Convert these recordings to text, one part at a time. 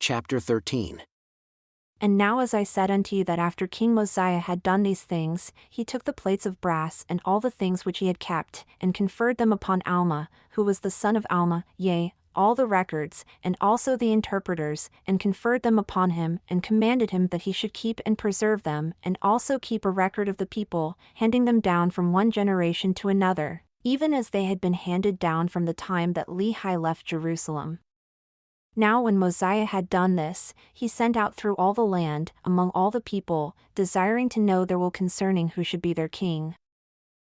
chapter 13. And now as I said unto you that after King Mosiah had done these things, he took the plates of brass and all the things which he had kept, and conferred them upon Alma, who was the son of Alma, yea, all the records, and also the interpreters, and conferred them upon him, and commanded him that he should keep and preserve them, and also keep a record of the people, handing them down from one generation to another, even as they had been handed down from the time that Lehi left Jerusalem. Now when Mosiah had done this, he sent out through all the land, among all the people, desiring to know their will concerning who should be their king.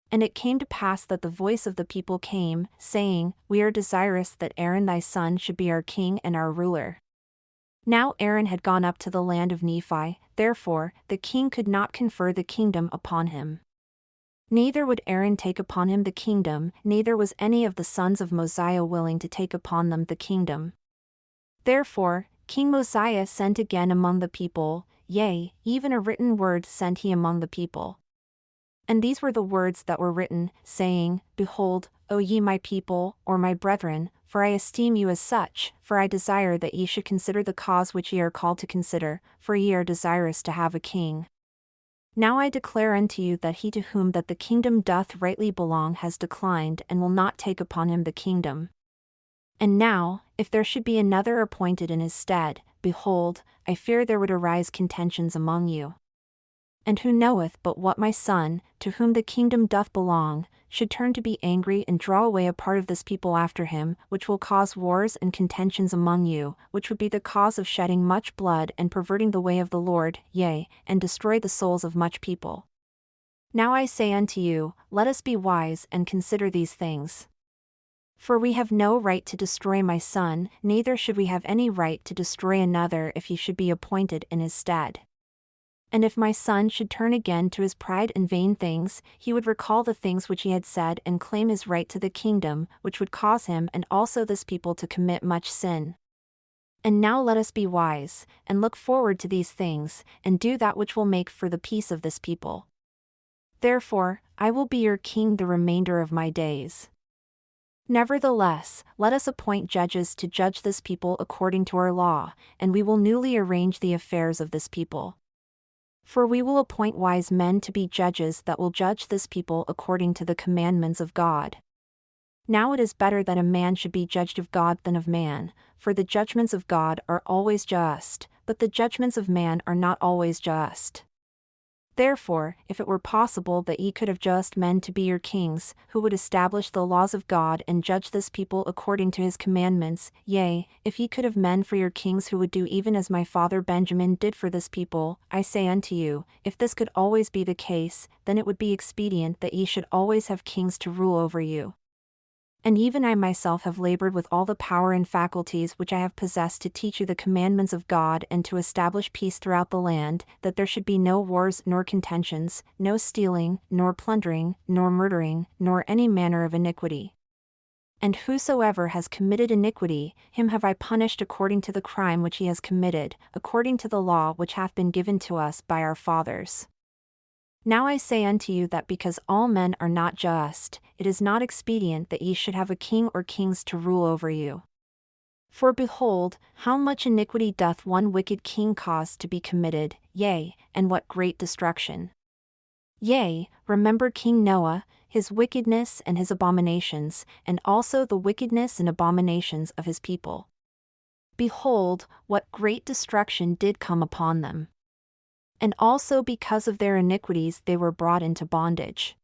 And it came to pass that the voice of the people came, saying, We are desirous that Aaron thy son should be our king and our ruler. Now Aaron had gone up to the land of Nephi, therefore the king could not confer the kingdom upon him. Neither would Aaron take upon him the kingdom, neither was any of the sons of Mosiah willing to take upon them the kingdom. Therefore, King Mosiah sent again among the people, yea, even a written word sent he among the people. And these were the words that were written, saying, Behold, O ye my people, or my brethren, for I esteem you as such, for I desire that ye should consider the cause which ye are called to consider, for ye are desirous to have a king. Now I declare unto you that he to whom that the kingdom doth rightly belong has declined and will not take upon him the kingdom. And now, if there should be another appointed in his stead, behold, I fear there would arise contentions among you. And who knoweth but what my son, to whom the kingdom doth belong, should turn to be angry and draw away a part of this people after him, which will cause wars and contentions among you, which would be the cause of shedding much blood and perverting the way of the Lord, yea, and destroy the souls of much people. Now I say unto you, let us be wise and consider these things. For we have no right to destroy my son, neither should we have any right to destroy another if he should be appointed in his stead. And if my son should turn again to his pride and vain things, he would recall the things which he had said and claim his right to the kingdom, which would cause him and also this people to commit much sin. And now let us be wise, and look forward to these things, and do that which will make for the peace of this people. Therefore, I will be your king the remainder of my days. Nevertheless, let us appoint judges to judge this people according to our law, and we will newly arrange the affairs of this people. For we will appoint wise men to be judges that will judge this people according to the commandments of God. Now it is better that a man should be judged of God than of man, for the judgments of God are always just, but the judgments of man are not always just. Therefore, if it were possible that ye could have just men to be your kings, who would establish the laws of God and judge this people according to his commandments, yea, if ye could have men for your kings who would do even as my father Benjamin did for this people, I say unto you, if this could always be the case, then it would be expedient that ye should always have kings to rule over you. And even I myself have labored with all the power and faculties which I have possessed to teach you the commandments of God and to establish peace throughout the land, that there should be no wars nor contentions, no stealing, nor plundering, nor murdering, nor any manner of iniquity. And whosoever has committed iniquity, him have I punished according to the crime which he has committed, according to the law which hath been given to us by our fathers. Now I say unto you that because all men are not just, it is not expedient that ye should have a king or kings to rule over you. For behold, how much iniquity doth one wicked king cause to be committed, yea, and what great destruction. Yea, remember King Noah, his wickedness and his abominations, and also the wickedness and abominations of his people. Behold, what great destruction did come upon them. And also because of their iniquities they were brought into bondage.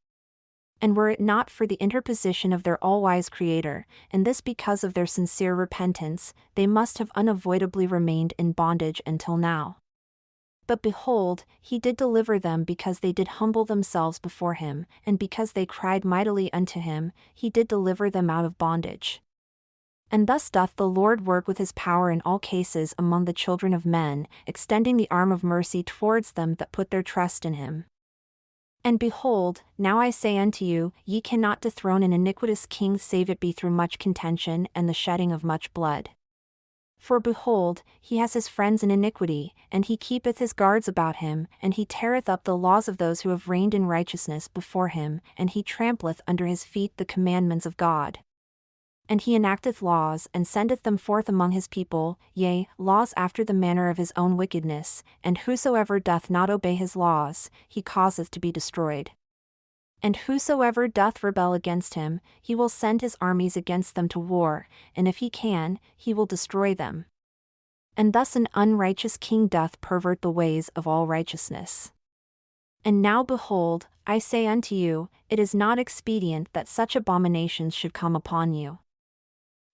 And were it not for the interposition of their all-wise Creator, and this because of their sincere repentance, they must have unavoidably remained in bondage until now. But behold, he did deliver them because they did humble themselves before him, and because they cried mightily unto him, he did deliver them out of bondage. And thus doth the Lord work with his power in all cases among the children of men, extending the arm of mercy towards them that put their trust in him. And behold, now I say unto you, ye cannot dethrone an iniquitous king save it be through much contention and the shedding of much blood. For behold, he has his friends in iniquity, and he keepeth his guards about him, and he teareth up the laws of those who have reigned in righteousness before him, and he trampleth under his feet the commandments of God. And he enacteth laws, and sendeth them forth among his people, yea, laws after the manner of his own wickedness, and whosoever doth not obey his laws, he causeth to be destroyed. And whosoever doth rebel against him, he will send his armies against them to war, and if he can, he will destroy them. And thus an unrighteous king doth pervert the ways of all righteousness. And now behold, I say unto you, it is not expedient that such abominations should come upon you.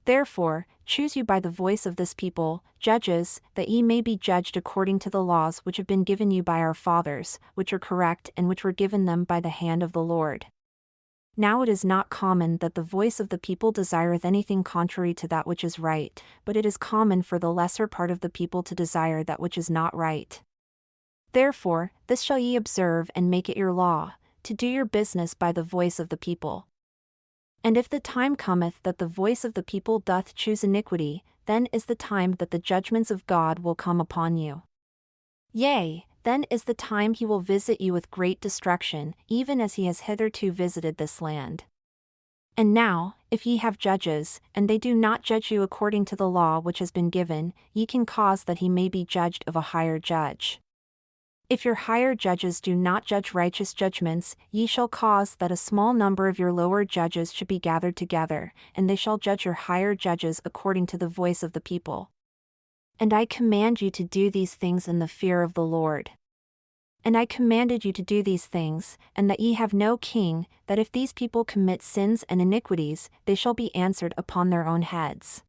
Therefore, choose you by the voice of this people, judges, that ye may be judged according to the laws which have been given you by our fathers, which are correct and which were given them by the hand of the Lord. Now it is not common that the voice of the people desireth anything contrary to that which is right, but it is common for the lesser part of the people to desire that which is not right. Therefore, this shall ye observe and make it your law, to do your business by the voice of the people. And if the time cometh that the voice of the people doth choose iniquity, then is the time that the judgments of God will come upon you. Yea, then is the time he will visit you with great destruction, even as he has hitherto visited this land. And now, if ye have judges, and they do not judge you according to the law which has been given, ye can cause that he may be judged of a higher judge. If your higher judges do not judge righteous judgments, ye shall cause that a small number of your lower judges should be gathered together, and they shall judge your higher judges according to the voice of the people. And I command you to do these things in the fear of the Lord. And I commanded you to do these things, and that ye have no king, that if these people commit sins and iniquities, they shall be answered upon their own heads.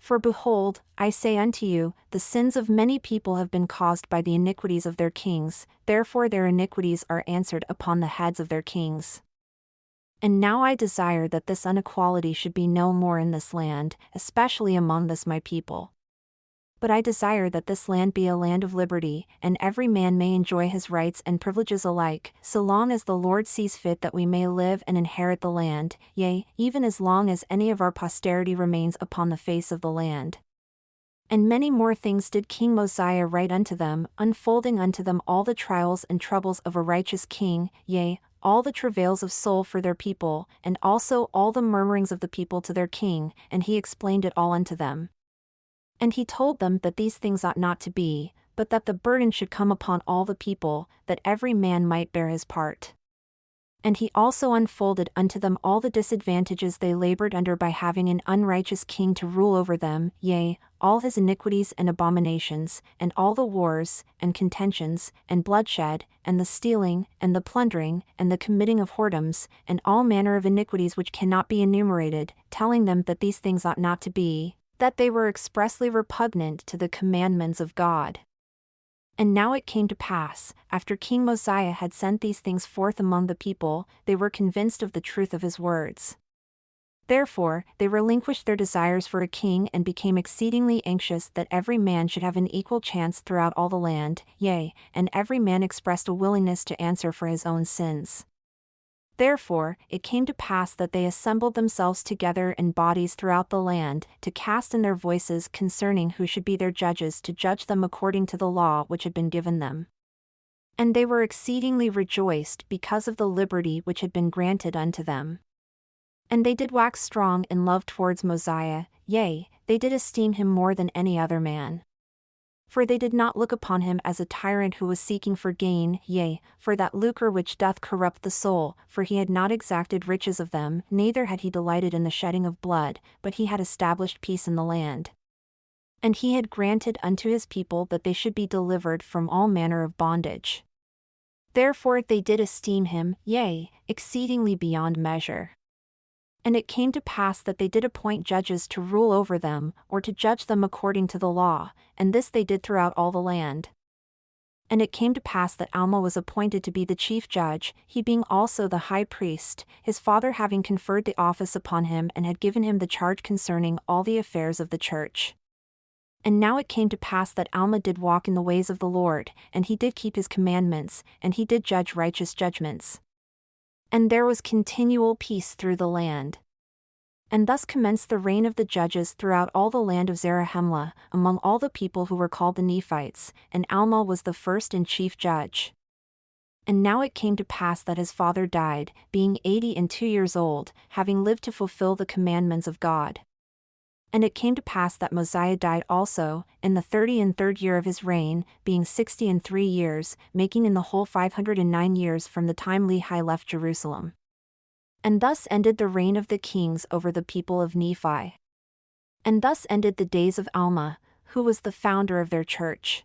For behold, I say unto you, the sins of many people have been caused by the iniquities of their kings, therefore their iniquities are answered upon the heads of their kings. And now I desire that this inequality should be no more in this land, especially among this my people. But I desire that this land be a land of liberty, and every man may enjoy his rights and privileges alike, so long as the Lord sees fit that we may live and inherit the land, yea, even as long as any of our posterity remains upon the face of the land. And many more things did King Mosiah write unto them, unfolding unto them all the trials and troubles of a righteous king, yea, all the travails of soul for their people, and also all the murmurings of the people to their king, and he explained it all unto them. And he told them that these things ought not to be, but that the burden should come upon all the people, that every man might bear his part. And he also unfolded unto them all the disadvantages they labored under by having an unrighteous king to rule over them, yea, all his iniquities and abominations, and all the wars, and contentions, and bloodshed, and the stealing, and the plundering, and the committing of whoredoms, and all manner of iniquities which cannot be enumerated, telling them that these things ought not to be, that they were expressly repugnant to the commandments of God. And now it came to pass, after King Mosiah had sent these things forth among the people, they were convinced of the truth of his words. Therefore, they relinquished their desires for a king and became exceedingly anxious that every man should have an equal chance throughout all the land, yea, and every man expressed a willingness to answer for his own sins. Therefore, it came to pass that they assembled themselves together in bodies throughout the land, to cast in their voices concerning who should be their judges to judge them according to the law which had been given them. And they were exceedingly rejoiced because of the liberty which had been granted unto them. And they did wax strong in love towards Mosiah, yea, they did esteem him more than any other man. For they did not look upon him as a tyrant who was seeking for gain, yea, for that lucre which doth corrupt the soul, for he had not exacted riches of them, neither had he delighted in the shedding of blood, but he had established peace in the land. And he had granted unto his people that they should be delivered from all manner of bondage. Therefore they did esteem him, yea, exceedingly beyond measure. And it came to pass that they did appoint judges to rule over them, or to judge them according to the law, and this they did throughout all the land. And it came to pass that Alma was appointed to be the chief judge, he being also the high priest, his father having conferred the office upon him and had given him the charge concerning all the affairs of the church. And now it came to pass that Alma did walk in the ways of the Lord, and he did keep his commandments, and he did judge righteous judgments. And there was continual peace through the land. And thus commenced the reign of the judges throughout all the land of Zarahemla, among all the people who were called the Nephites, and Alma was the first and chief judge. And now it came to pass that his father died, being 82 years old, having lived to fulfill the commandments of God. And it came to pass that Mosiah died also, in the 33rd year of his reign, being 63 years, making in the whole 509 years from the time Lehi left Jerusalem. And thus ended the reign of the kings over the people of Nephi. And thus ended the days of Alma, who was the founder of their church.